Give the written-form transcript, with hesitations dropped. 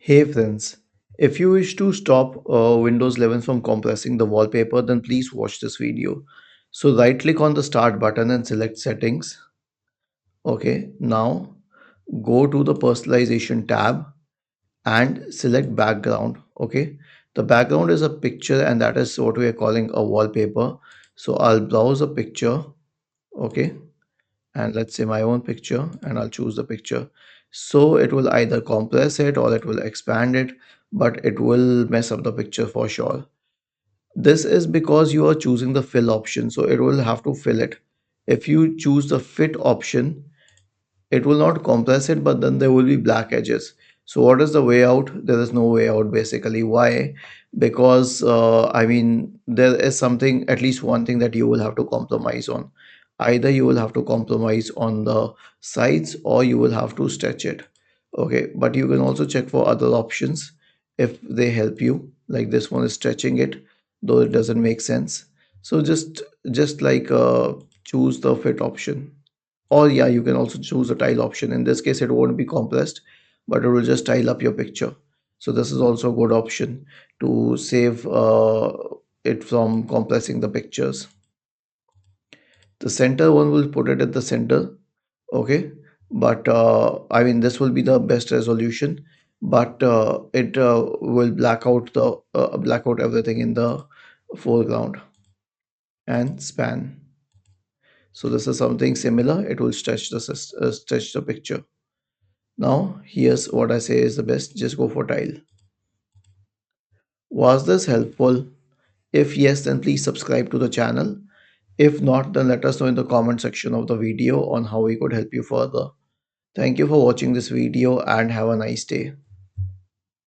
Hey friends, if you wish to stop Windows 11 from compressing the wallpaper, then please watch this video. So right click on the start button and select settings. Okay, now go to the personalization tab and select background. Okay, the background is a picture and that is what we are calling a wallpaper. So I'll browse a picture. Okay, and let's say my own picture and I'll choose the picture. So it will either compress it or it will expand it, but it will mess up the picture for sure. This is because you are choosing the fill option, so it will have to fill it. If you choose the fit option, it will not compress it, but then there will be black edges. So what is the way out? There is no way out basically. Why? Because I mean there is something, at least one thing that you will have to compromise on. Either you will have to compromise on the sides or you will have to stretch it. Okay, but you can also check for other options if they help you. Like this one is stretching it, though it doesn't make sense. So just like choose the fit option. Or yeah, you can also choose a tile option. In this case, it won't be compressed, but it will just tile up your picture. So this is also a good option to save it from compressing the pictures. The center one will put it at the center, okay? But I mean, this will be the best resolution, but it will black out everything in the foreground and span. So this is something similar. It will stretch the picture. Now, here's what I say is the best. Just go for tile. Was this helpful? If yes, then please subscribe to the channel. If not, then let us know in the comment section of the video on how we could help you further. Thank you for watching this video and have a nice day.